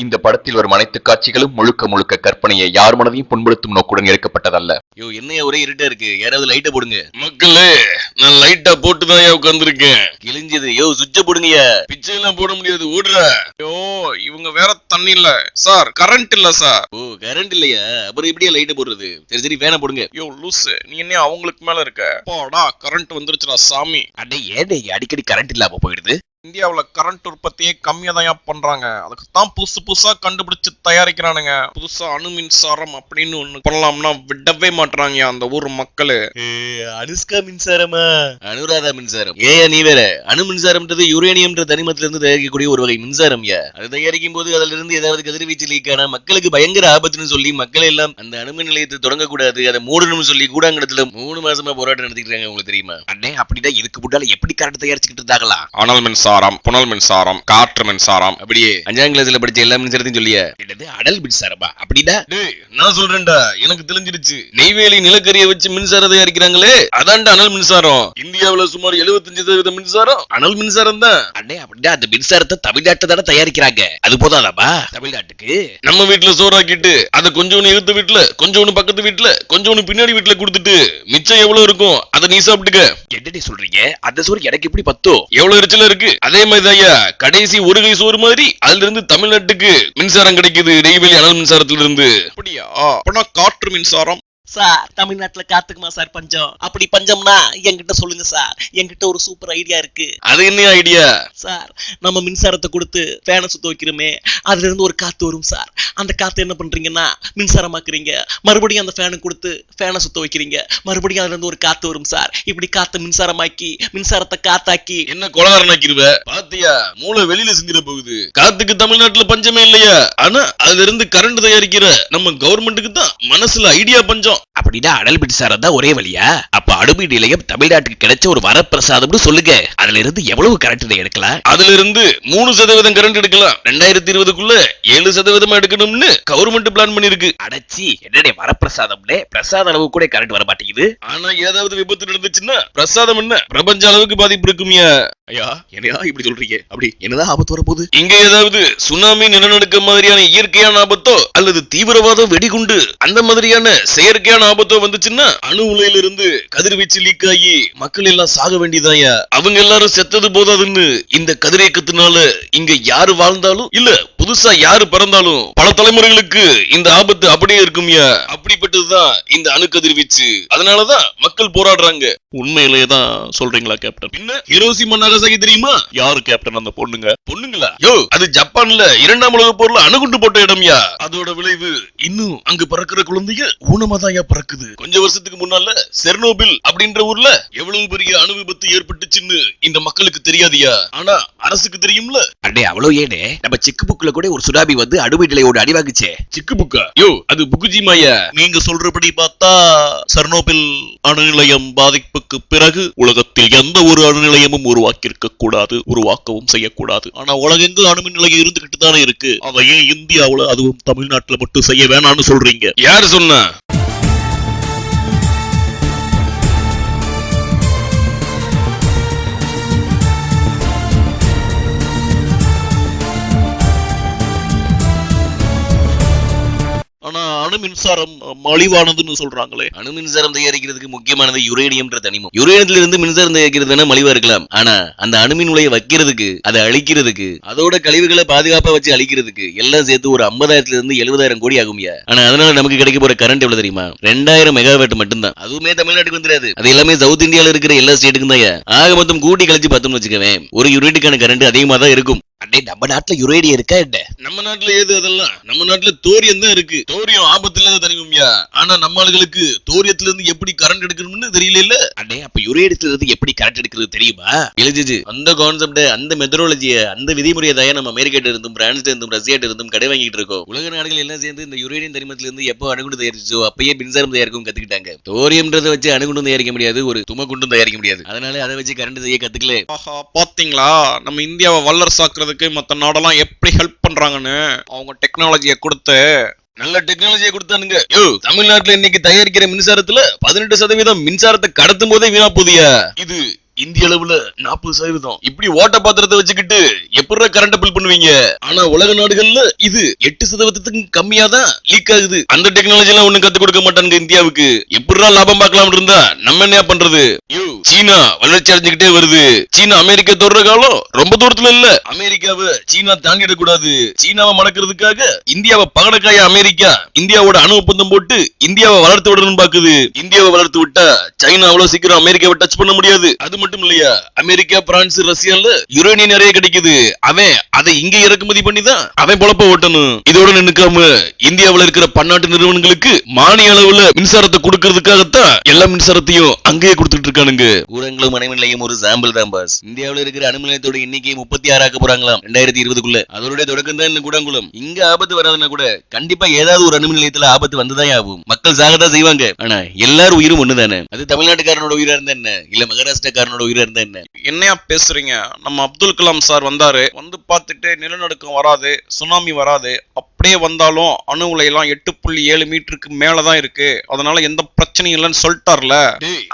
இந்த படத்தில் வரும் அனைத்து காட்சிகளும் முழுக்க முழுக்க கற்பனையை யார் மனதையும் புண்படுத்தும் நோக்குடன் எடுக்கப்பட்டதல்ல. யோ என்ன ஒரே இருட்டா இருக்கு, யாராவது லைட்ட போடுங்க. மக்களே, நான் லைட்டா போட்டுதான் உட்கார்ந்துருக்கேன். கிழிஞ்சது. யோ சுவிட்ச போடுங்க. பிச்சை எல்லாம் போட முடியாது, ஓடுற. யோ இவங்க வேற தண்ணி இல்ல சார், கரண்ட் இல்ல சார். ஓ கரண்ட் இல்லையா, அப்புறம் எப்படியா லைட்ட போடுறது? சரி சரி ஃபேனை போடுங்க. யோ லூசு, நீ என்ன அவங்களுக்கு மேல இருக்க? போடா, கரண்ட் வந்துருச்சுடா சாமி. அடே ஏடே அடிக்கடி கரண்ட் இல்லாம போயிடுது. இந்தியாவுல கரண்ட் உற்பத்தியே கம்மியா தான் பண்றாங்க. அதுக்கு தான் புதுசு புதுசா கண்டுபிடிச்சு தயாரிக்கிறானுங்க. புதுசா அணு மின்சாரம் அப்படின்னு ஒண்ணு பண்ணலாம்னா விடவே மாட்டாங்க அந்த ஊர் மக்களு. அனுஷ்கா மின்சாரமா? அனுராதா மின்சாரம். ஏயா நீ வேற. அணு மின்சாரம்ன்றது யுரேனியம்ன்ற தனிமத்துல இருந்து தயாரிக்கக்கூடிய ஒரு வகை மின்சாரம். அது தயாரிக்கும் போது அதுல இருந்து ஏதாவது கதிர்வீச்சு லீக் ஆனா மக்களுக்கு பயங்கர ஆபத்துன்னு சொல்லி மக்கள் எல்லாம் அந்த அணுமின் நிலையத்தை தொடங்க கூடாது, அதை மூடணும்னு சொல்லி கூடாங்கடத்துல 3 மாசமா போராட்டம் நடத்திக்கிறாங்க. உங்களுக்கு தெரியுமா? அண்ணே அப்படின்னா இதுக்கு முன்னால எப்படி கரண்ட் தயாரிச்சுக்கிட்டு இருந்தாங்களா? அனல் மின்சாரம், புனல் மின்சாரம், காற்று மின்சாரம், அப்படியே 5ஆம் கிளாஸ்ல படிச்ச எல்லா மின்சாரத்தையும் சொல்லியா? என்னது அனல் மின்சாரமா? அப்படின்னா நான் சொல்றேன்டா, எனக்கு தெரிஞ்சிருச்சு. நெய்வேலி நிலக்கரியை வச்சு மின்சாரம் தயாரிக்கிறாங்களே, அதான்டா அனல் மின்சாரம். இந்தியாவுல சுமார் 75% மின்சாரம் அனல் மின்சாரம் தான். அண்ணே அப்படின்னா அந்த மின்சாரத்தை தமிழ்நாட்டுல தானே தயாரிக்கிறாங்க, அது போதாதாமா தமிழ்நாட்டுக்கு? நம்ம வீட்டுல சோறாக்கிட்டு அதை கொஞ்சம் எடுத்த வீட்டுல, கொஞ்சம் பக்கத்து வீட்டுல, கொஞ்சம் பின்னாடி வீட்டுல கொடுத்துட்டு மிச்சம் எவ்வளவு இருக்கும் அதை நீ சாப்பிட்டுக்க. என்னடி சொல்றீங்க? அந்த சோறு எனக்கு எப்படி பத்தும்? எவ்வளவு எரிச்சலா இருக்கு. அதே மாதிரிதாயா கடைசி ஒரு கை சோறு மாதிரி அதுல இருந்து தமிழ்நாட்டுக்கு மின்சாரம் கிடைக்குது, நெய்வேலி அனல் மின்சாரத்துல இருந்து. அப்படியா? அப்பனா காற்று மின்சாரம் சார், தமிழ்நாட்டுல காத்துக்குமா சார் பஞ்சம்? அப்படி பஞ்சம்னா என்கிட்ட சொல்லுங்க சார், என்கிட்ட ஒரு சூப்பர் ஐடியா இருக்கு. அது என்ன ஐடியா சார்? நம்ம மின்சாரத்தை கொடுத்து ஃபேனை சுத்த வைக்கிறோமே, அதுல இருந்து ஒரு காத்து வரும் சார். அந்த காத்து என்ன பண்றீங்கன்னா மின்சாரமாக்குறீங்க, மறுபடியும் அந்த ஃபேனை கொடுத்து ஃபேனை சுத்த வைக்கிறீங்க, மறுபடியும் அதுல இருந்து ஒரு காத்து வரும் சார். இப்படி காத்து மின்சாரமாக்கி மின்சாரத்தை காத்தாக்கி என்ன கொலகாரனாக்கிருவ பாத்தியா? மூளை வெளியில சிந்திர போகுது. காத்துக்கு தமிழ்நாட்டுல பஞ்சமே இல்லையா, ஆனா அதுல இருந்து கரண்ட் தயாரிக்கிற நம்ம கவர்மெண்ட்டுக்கு தான் மனசுல ஐடியா பஞ்சம். அப்படின்னா அனல் மின்சாரம் தான் ஒரே வழியா? அப்ப அணுமின் நிலையம் தமிழ்நாட்டுக்கு கிடைச்ச ஒரு வரப்பிரசாதம்னு சொல்லுங்க. அதுல இருந்து எவ்வளவு கரண்ட் எடுக்கலாம்? அதுல இருந்து 3% கரண்ட் எடுக்கலாம். 2020க்குள்ள 7% எடுக்கணும்னு கவர்மெண்ட் பிளான் பண்ணிருக்கு. அடச்சி, என்னடே வரப்பிரசாதம்னே? பிரசாத அளவு கூட கரண்ட் வர மாட்டேங்குது. ஆனா ஏதாவது விபத்து நடந்துச்சுன்னா பிரசாதம் என்ன பிரபஞ்ச அளவுக்கு பாதிப்பு இருக்குமியா. ஐயா என்னையா இப்படி சொல்றீங்க? அப்படி என்னதான் ஆபத்து வரப்போகுது? இங்க ஏதாவது சுனாமி, நிலநடுக்கம் மாதிரியான இயற்கையான ஆபத்தோ அல்லது தீவிரவாதம், வெடிகுண்டு அந்த மாதிரியான செயற்கையான ஆபத்தோ வந்துச்சுன்னா அணு உலையில இருந்து கதிர்வீச்சு லீக் ஆகி மக்கள் எல்லாம் சாக வேண்டியதாயா. அவங்க எல்லாரும் செத்தது போதாதுன்னு இந்த கதிரியக்கத்தினால இங்க யாரு வாழ்ந்தாலும் இல்ல புதுசா யாரு பிறந்தாலும் பல தலைமுறைகளுக்கு இந்த ஆபத்து அப்படியே இருக்கும்யா. அப்படிப்பட்டதுதான் இந்த அணு கதிர்வீச்சு. அதனாலதான் மக்கள் போராடுறாங்க. உண்மையிலேதான் சொல்றீங்களா கேப்டன்? பின்ன ஹிரோஷிமா நாகசாகி தெரியுமா? யாரு கேப்டன் அந்த பொண்ணுங்க? பொண்ணுங்களா? யோ அது ஜப்பான்ல 2ஆம் உலக போர்ல அணுகுண்டு போட்ட இடம்யா. அதோட விளைவு இன்னும் அங்க பறக்கிற குழந்தைங்க ஊனமாதாயா பறக்குது. கொஞ்ச வருஷத்துக்கு முன்னால செர்னோபில் அப்படின்ற ஊர்ல எவ்வளவு பெரிய அணு விபத்து ஏற்பட்டுச்சுன்னு இந்த மக்களுக்கு தெரியாதியா, ஆனா அரசுக்கு தெரியும்ல. அடே அவ்வளவு ஏனே, நம்ம சிக்கு புக்ல கூட ஒரு சுனாமி வந்து அணுமின் நிலையோட அடிவாங்குச்சே. சிக்கு புக்கா? யோ அது புக்குஜிமாயா. நீங்க சொல்றபடி பார்த்தா செர்னோபில் அணு நிலையம் பாதிப்புக்கு பிறகு உலகத்தில் எந்த ஒரு அணு நிலையமும் உருவாக்கியிருக்க கூடாது, உருவாக்கவும் செய்யக்கூடாது. ஆனா உலகெங்கு அணுமின் நிலையம் இருந்துகிட்டு தானே இருக்கு. அதையே இந்தியாவுல அதுவும் தமிழ்நாட்டுல மட்டும் செய்ய வேணாம்னு சொல்றீங்க? யாரு சொன்னா? ஆனா அணு மின்சாரம் மலிவானதுன்னு சொல்றாங்களே. அணு மின்சாரம் தயாரிக்கிறதுக்கு முக்கியமானது யுரேனியம்ன்ற தனிமம். யுரேனியத்துல இருந்து மின்சாரம் தயாரிக்கிறது வேணா மலிவா இருக்கலாம், ஆனா அந்த அணுமின் உலையை வைக்கிறதுக்கு, அதை அழிக்கிறதுக்கு, அதோட கழிவுகளை பாதுகாப்பா வச்சு அழிக்கிறதுக்கு எல்லாம் சேர்த்து ஒரு 50,000 இருந்து 70,000 கோடி ஆகும்யா. ஆனா அதனால நமக்கு கிடைக்க போற கரண்ட் எவ்வளவு தெரியுமா? 2000 மெகாவாட் மட்டும்தான். அதுவுமே தமிழ்நாட்டுக்கு வந்துடாது. அது எல்லாமே சவுத் இந்தியால இருக்கிற எல்லா ஸ்டேட்டுக்கும் தான். ஆக மொத்தம் கூட்டி கழிச்சு பார்த்தோம்னு வச்சுக்கவேன், ஒரு யூனிட்டுக்கான கரண்ட் அதிகமா தான் இருக்கும். அடே நம்ம நாட்டுல யுரேனியம் இருக்கா என்ன? நம்ம நாட்டுல ஏது அதெல்லாம்? நம்ம நாட்டுல தோரியம் தான் இருக்கு. தோரியம் ஆபத்துல இருந்து தனிக்கும்யா. ஆனா நம்ம ஆளுகளுக்கு தோரியத்துல இருந்து எப்படி கரண்ட் எடுக்கணும்னு தெரியல. அடே அப்ப யுரேனியத்துல இருந்து எப்படி கரண்ட் எடுக்கிறது தெரியுமா? எழுதிச்சு அந்த கான்செப்ட், அந்த மெத்தடாலஜியை, அந்த விதிமுறையை தான் நம்ம அமெரிக்காட்ட இருந்தும் பிரான்ஸ்ல இருந்தும் ரஷ்யாட்ட இருந்தும் கடை வாங்கிட்டு இருக்கோம். உலக நாடுகள் எல்லாம் சேர்ந்து இந்த யுரேனியம் தனிமத்துல இருந்து எப்போ அணுகுண்டு தயாரிச்சோ அப்பயே மின்சாரம் தயாரிக்கும் கத்துக்கிட்டாங்க. தோரியம்ன்றதை வச்சு அணுகுண்டும் தயாரிக்க முடியாது, ஒரு துமக்குண்டும் தயாரிக்க முடியாது. அதனால அதை வச்சு கரண்ட் செய்ய கத்துக்கல. பாத்தீங்களா நம்ம இந்தியாவை வல்லரசாக்குறதுக்கு மத்த நாடெல்லாம் எப்படி ஹெல்ப் பண்றாங்கன்னு. அவங்க டெக்னாலஜியை கொடுத்து நல்ல டெக்னாலஜியை கொடுத்தானுங்க. யோ தமிழ்நாட்டுல இன்னைக்கு தயாரிக்கிற மின்சாரத்துல 18% மின்சாரத்தை கடத்தும் போதே வீணா போதியா. இது இந்திய அளவுல 40%. இப்படி ஓட்ட பாத்திரத்தை வச்சுக்கிட்டு எப்படி கரண்ட் பில் பண்ணுவீங்க? ஆனா உலக நாடுகள்ல இது 8% கம்மியா தான் லீக் ஆகுது. அந்த டெக்னாலஜி எல்லாம் ஒண்ணும் கத்து கொடுக்க மாட்டாங்க இந்தியாவுக்கு. எப்படிடா லாபம் பார்க்கலாம் இருந்தா நம்ம என்ன பண்றது? சீனா வளர்ச்சி அடைஞ்சுக்கிட்டே வருது. சீனா அமெரிக்கா தொடுற காலம் ரொம்ப தூரத்துல இல்ல. அமெரிக்காவை சீனா தாண்டிடக் கூடாது. சீனாவை மடக்கிறதுக்காக இந்தியாவை பகடக்காய அமெரிக்கா இந்தியாவோட அணு ஒப்பந்தம் போட்டு இந்தியாவை வளர்த்து விடணும்னு பாக்குது. இந்தியாவை வளர்த்து விட்டா சைனா அவ்வளவு சீக்கிரம் அமெரிக்காவை டச் பண்ண முடியாது. அது மட்டும் இல்லையா, அமெரிக்கா, பிரான்ஸ், ரஷ்யால யுரேனியம் நிறைய கிடைக்குது. அவன் அதை இங்க இறக்குமதி பண்ணி தான் அவன் பொழப்ப ஓட்டணும். இதோட நின்னுக்காம இந்தியாவில் இருக்கிற பன்னாட்டு நிறுவனங்களுக்கு மானிய அளவுல மின்சாரத்தை கொடுக்கறதுக்காகத்தான் எல்லா மின்சாரத்தையும் அங்கேயே கொடுத்துட்டு இருக்கானுங்க. ஊரங்களும் அணுமின் நிலையம் ஒரு சாம்பிள் தான் பாஸ். இந்தியாவில் இருக்கிற அணுமின் நிலையத்தோட எண்ணிக்கை 36 ஆக்க போறாங்களாம் 2020க்குள்ள. அதோட தொடக்கம் தான் இந்த கூடங்குளம். இங்க ஆபத்து வராதுன்னா கூட கண்டிப்பா ஏதாவது ஒரு அணுமின் நிலையத்துல ஆபத்து வந்துதான் ஆகும். மக்கள் சாகதான் செய்வாங்க. ஆனா எல்லாரும் உயிரும் ஒண்ணுதானே. அது தமிழ்நாட்டுக்காரனோட உயிரா இருந்தா என்ன, இல்ல மகாராஷ்டிரக்காரனோட உயிரா இருந்தா என்ன? என்னையா பேசுறீங்க? நம்ம அப்துல் கலாம் சார் வந்தாரு, வந்து பார்த்துட்டு நிலநடுக்கம் வராது, சுனாமி வராது, அப்படியே வந்தாலும் அணு உலையெல்லாம் 8.7 மீட்டருக்கு மேலதான் இருக்கு, அதனால எந்த பிரச்சனையும் இல்லைன்னு சொல்லிட்டார்ல.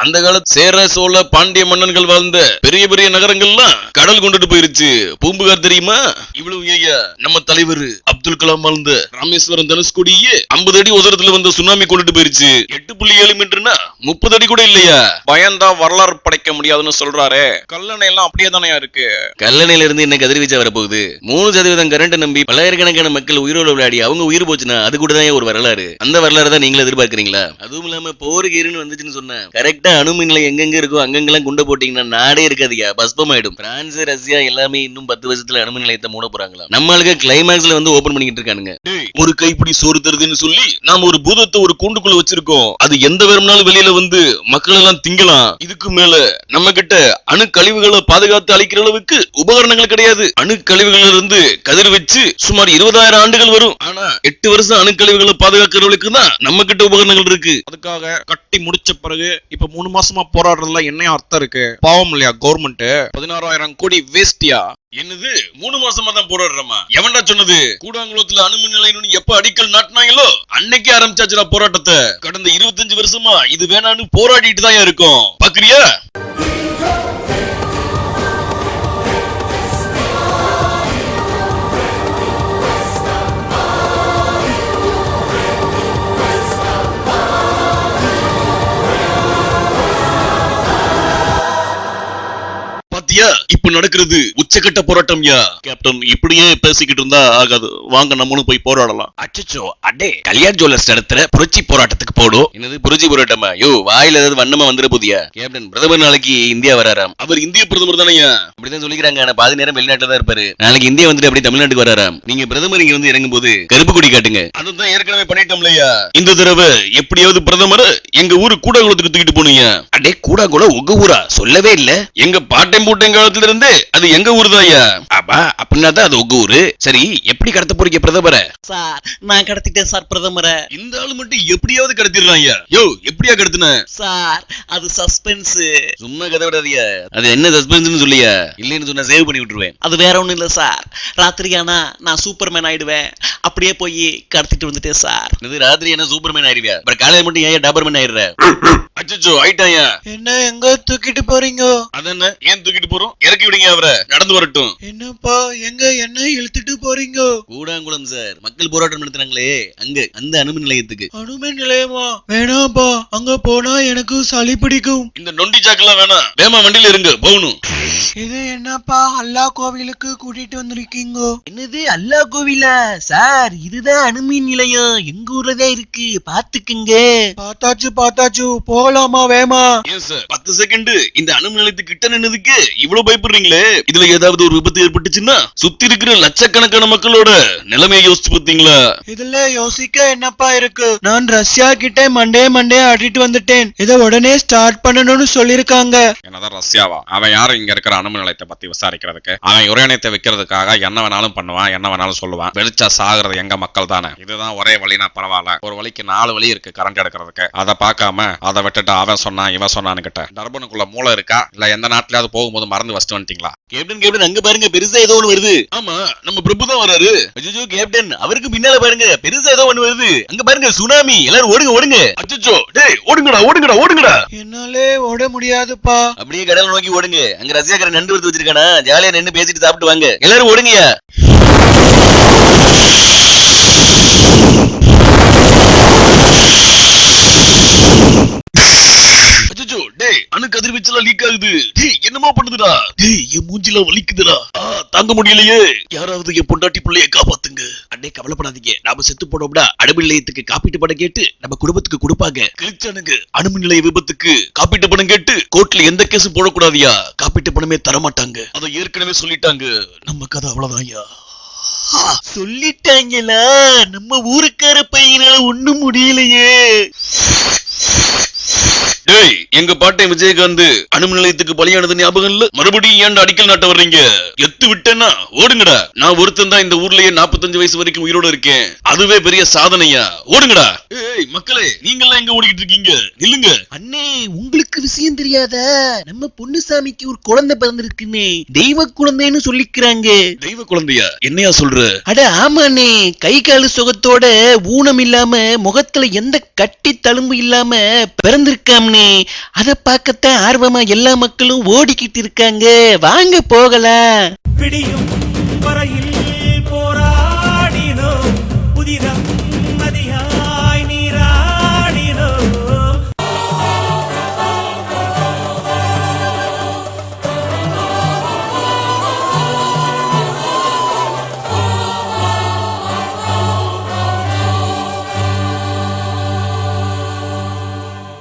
அந்த காலத்து சேர சோழ பாண்டிய மன்னன்கள் வாழ்ந்த பெரிய பெரிய நகரங்கள்லாம் கடல் கொண்டுட்டு போயிருச்சு. பூம்புகார் தெரியுமா? இவ்வளவு ஐயா நம்ம தலைவர் அப்துல் கலாம் வாழ்ந்த ராமேஸ்வரம் தனுஷ்கோடியே 50 அடி உதரத்துல வந்த சுனாமி கொண்டுட்டு போயிருச்சு. 8.7 மீட்டர்னா 30 அடி கூட இல்லையா? பயந்தா வரலாறு படைக்க முடியாதுன்னு சொல்றாரு. கல்லணை எல்லாம் அப்படியே தானே இருக்கு. கல்லணையில இருந்து என்ன கதிர்வீச்சா வரப்போகுது? 3% கரண்ட் நம்பி பல்லாயிரக்கணக்கான மக்கள் உயிரோட விளையாடி அவங்க உயிர் போச்சுன்னா அது கூட தான் ஒரு வரலாறு. அந்த வரலாறு தான் நீங்களும் எதிர்பார்க்கறீங்களா? அதுவும் இல்லாம போருக்கு இருன்னு வந்துச்சுன்னு சொன்னா கரெக்டா அணுமின் நிலையம் எங்கெங்க இருக்கோ அங்கெல்லாம் குண்டை போட்டீங்கன்னா நாடே இருக்காதியா, பஸ்பம் ஆயிடும். பிரான்ஸ், ரஷ்யா எல்லாமே இன்னும் 10 வருஷத்துல அணுமின் நிலையத்தை மூட போறாங்களா. நம்மளுக்கு கிளைமாக்ஸ்ல வந்து ஓபன் பண்ணிக்கிட்டு இருக்கானுங்க. ஒரு கைப்பிடி சோறு தருதுன்னு சொல்லி நாம ஒரு பூதத்தை ஒரு கூண்டுக்குள்ள வச்சிருக்கோம். அது எந்த வேறும்னாலும் வெளியில வந்து மக்கள் எல்லாம் திங்கலாம். இதுக்கு மேல நம்ம கிட்ட அணு கழிவுகளை பாதுகாத்து அளிக்கிற அளவுக்கு உபகரணங்கள் கிடையாது. அணு கழிவுகள் இருந்து கதிர் வச்சு சுமார் 20,000 ஆண்டுகள் வரும். ஆனா 8 வருஷம் அணு கழிவுகளை பாதுகாக்கிறவளுக்கு தான் நம்ம கிட்ட உபகரணங்கள் இருக்கு. அதுக்காக கட்டி முடிச்ச பிறகு இப்ப 3 மாசமா போராடுறதுல என்ன அர்த்தம் இருக்கு? பாவம் இல்லையா கவர்மெண்ட்? 16,000 கோடி வேஸ்டியா? என்னது 3 மாசமா தான் போராடுறமா? எவன்டா சொன்னது? கூடாங்குளத்துல அணுமின் நிலையம் எப்ப அடிக்கல் நாட்டினாங்களோ அன்னைக்கே ஆரம்பிச்சாச்சுடா போராட்டத்தை. கடந்த 25 வருஷமா இது வேணான்னு போராடிட்டு தான் இருக்கோம். பாக்குறியா? பாத்தியா இப்ப நடக்கிறது உச்சகட்ட போராட்டம். யா கேப்டன், இப்படியே பேசிக்கிட்டு இருந்தா ஆகாது. வாங்க நம்மளும் போய் போராடலாம். அச்சச்சோ, அடே கல்யாண் ஜுவல்லர்ஸ் இடத்துல புரட்சி போராட்டத்துக்கு போடும். என்னது புரட்சி போராட்டமா? யோ வாயில ஏதாவது வண்ணமா வந்துட போதியா? கேப்டன், பிரதமர் நாளைக்கு இந்தியா வராராம். அவர் இந்திய பிரதமர் தானே? அப்படிதான் சொல்லிக்கிறாங்க. ஆனா பாதி நேரம் வெளிநாட்டுல தான் இருப்பாரு. நாளைக்கு இந்தியா வந்துட்டு அப்படி தமிழ்நாட்டுக்கு வராராம். நீங்க பிரதமர் இங்க வந்து இறங்கும் போது கருப்பு கொடி காட்டுங்க. அதுதான் ஏற்கனவே பண்ணிட்டோம்லையா. இந்த தடவை எப்படியாவது பிரதமர் எங்க ஊரு கூடாங்குளத்துக்கு தூக்கிட்டு போனீங்க. அடே கூடாங்குளம் உங்க ஊரா? சொல்லவே இல்ல. எங்க பாட்டையும் பூட்டையும் காலத்துல இருந்து அது எங்க ஊரு தாயா. அப்பா அப்படின்னா தான் அது உங்க ஊரு. சரி, எப்படி கடத்த போறீங்க பிரதமரை? சார், நான் கடத்திட்டேன் சார் பிரதமரை. இந்த ஆளு மட்டும் எப்படியாவது கடத்திடுறாங்க. யோ எப்படியா கடத்தின? சார், அது சஸ்பென்ஸ். சும்மா கதை விடாதியா. அது என்ன சஸ்பென்ஸ்னு சொல்லியா? இல்லைன்னு சொன்னா சேவ் பண்ணி விட்டுருவேன். அது வேற ஒண்ணும் இல்ல சார். ராத்திரியானா நான் சூப்பர்மேன் ஆயிடுவேன். அப்படியே போய் கடத்திட்டு வந்துட்டேன் சார். இது ராத்திரி என்ன சூப்பர்மேன் ஆயிருவியா? அப்புறம் காலையில மட்டும் ஏன் டாபர்மேன் ஆயிடுற? அச்சோ ஆயிட்டாயா. என்ன எங்க தூக்கிட்டு போறீங்க? அதென்ன ஏன் தூக்கிட்டு போறோம்? இறக்கி விடுங்க அவரை, நடந்து வரட்டும். என்னப்பா எங்க என்ன இழுத்துட்டு போறீங்க? கூடாங்குளம் சார், மக்கள் போராட்டம் நடத்துறாங்களே அங்க, அந்த அணுமின் நிலையத்துக்கு. அணுமின் நிலையமா? வேணாப்பா, அங்க போனா எனக்கு சளி பிடிக்கும். இந்த நொண்டி சாக்கெல்லாம் வேணாம். வேமா வண்டியில இருங்க போகணும். இது என்னப்பா அல்லா கோவிலுக்கு கூட்டிட்டு வந்திருக்கீங்க? என்னது அல்லா கோவிலா? சார், இதுதான் அணுமின் நிலையம், எங்க ஊர்லதான் இருக்கு, பாத்துக்குங்க. பார்த்தாச்சு போகலாமா? வேமா? ஏன் சார் 10 செகண்ட் இந்த அணுமின் நிலையத்துக்கு கிட்ட நின்னதுக்கு இவ்வளவு பயப்படுறீங்களே? இதுல ஏதாவது ஒரு விபத்து ஏற்பட்டுச்சுன்னா சுத்தி இருக்கிற லட்சக்கணக்கான மக்களோட நிலைமையை யோசிச்சு பார்த்தீங்களா? இதுல யோசிக்க என்னப்பா இருக்கு? நான் ரஷ்யா கிட்ட மண்டே ஆடிட்டு வந்துட்டேன். இத உடனே ஸ்டார்ட் பண்ணணும்னு சொல்லிருக்காங்க. என்னதான் ரஷ்யாவா? அவன் யாரும் இங்க இருக்கிற அணுமின் நிலையத்தை பத்தி விசாரிக்கிறதுக்கு? அவன் யுரேனியத்தை விற்கிறதுக்காக என்ன வேணாலும் பண்ணுவான், என்ன வேணாலும் சொல்லுவான். வெளிச்சா சாகுறது எங்க மக்கள் தானே. இதுதான் ஒரே வழினா பரவாயில்ல. ஒரு வழிக்கு 4 வழி இருக்கு கரண்ட் எடுக்கிறதுக்கு. அதை பார்க்காம அதை விட்டுட்டு பார்த்துட்டு அவன் சொன்னான் இவன் சொன்னான்னு கிட்ட டர்பனுக்குள்ள மூளை இருக்கா இல்ல எந்த நாட்டிலாவது போகும்போது மறந்து வச்சுட்டு வந்துட்டீங்களா? கேப்டன் அங்க பாருங்க பெருசா ஏதோ ஒண்ணு வருது. ஆமா, நம்ம பிரபு தான் வராரு. அச்சோ கேப்டன், அவருக்கு பின்னால பாருங்க பெருசா ஏதோ ஒண்ணு வருது. அங்க பாருங்க சுனாமி. எல்லாரும் ஓடுங்க. அச்சோ, டேய் ஓடுங்கடா. என்னாலே ஓட முடியாதுப்பா. அப்படியே கடல் நோக்கி ஓடுங்க. அங்க ரஷ்யாக்காரன் நண்டு எடுத்து வச்சிருக்கானா, ஜாலியா நின்னு பேசிட்டு சாப்பிட்டு வாங்க. எல்லாரும் ஓடுங்கயா. அச்சோ, டேய் அணு கதிர்வீச்செல்லாம் லீக் ஆகுது. டேய் என்னமா பண்ணுதுடா? டேய் என் மூஞ்சில வலிக்குதுடா. தாங்க முடியலையே. யாராவது என் பொண்டாட்டி பிள்ளைய காப்பாத்துங்க. அண்ணே கவலைப்படாதீங்க, நாம செத்து போனோம்னா அணுமின் நிலையத்துக்கு காப்பீட்டு பணம் கேட்டு நம்ம குடும்பத்துக்கு கொடுப்பாங்க. கிழிச்சானுங்க. அணுமின் நிலைய விபத்துக்கு காப்பீட்டு பணம் கேட்டு கோர்ட்ல எந்த கேஸும் போடக்கூடாதியா. காப்பீட்டு பணமே தரமாட்டாங்க. அதை ஏற்கனவே சொல்லிட்டாங்க. நம்ம கதை அவ்வளவுதான்யா. சொல்லிட்டாங்களா? நம்ம ஊருக்கார பையனால ஒண்ணும் முடியலையே. டேய் எங்க பாட்டை விஜயகாந்த் அணுமின் நிலையத்துக்கு பலியானது ஞாபகம் இல்ல? மறுபடியும் ஏன்டா அடிக்கல் நாட்ட வர்றீங்க? எத்து விட்டேன்னா ஓடுங்கடா. நான் ஒருத்தன் தான் இந்த ஊர்லயே 45 வயசு வரைக்கும் உயிரோட இருக்கேன். அதுவே பெரிய சாதனையா. ஓடுங்கடா. ஏய் மக்களே, நீங்க எல்லாம் எங்க ஓடிக்கிட்டு இருக்கீங்க? நில்லுங்க. அண்ணே, உங்களுக்கு விஷயம் தெரியாதா? நம்ம பொன்னுசாமிக்கு ஒரு குழந்தை பிறந்திருக்குன்னு, தெய்வ குழந்தைன்னு சொல்லிக்கிறாங்க. தெய்வ குழந்தையா? என்னையா சொல்ற? அட ஆமாண்ணே, கை காலு சுகத்தோட ஊனம் இல்லாம முகத்துல எந்த கட்டி தழும்பு இல்லாம பிறந்திருக்காம்னே. அத பார்க்கத்தான் ஆர்வமா எல்லா மக்களும் ஓடிக்கிட்டு இருக்காங்க. வாங்க போகலாம்.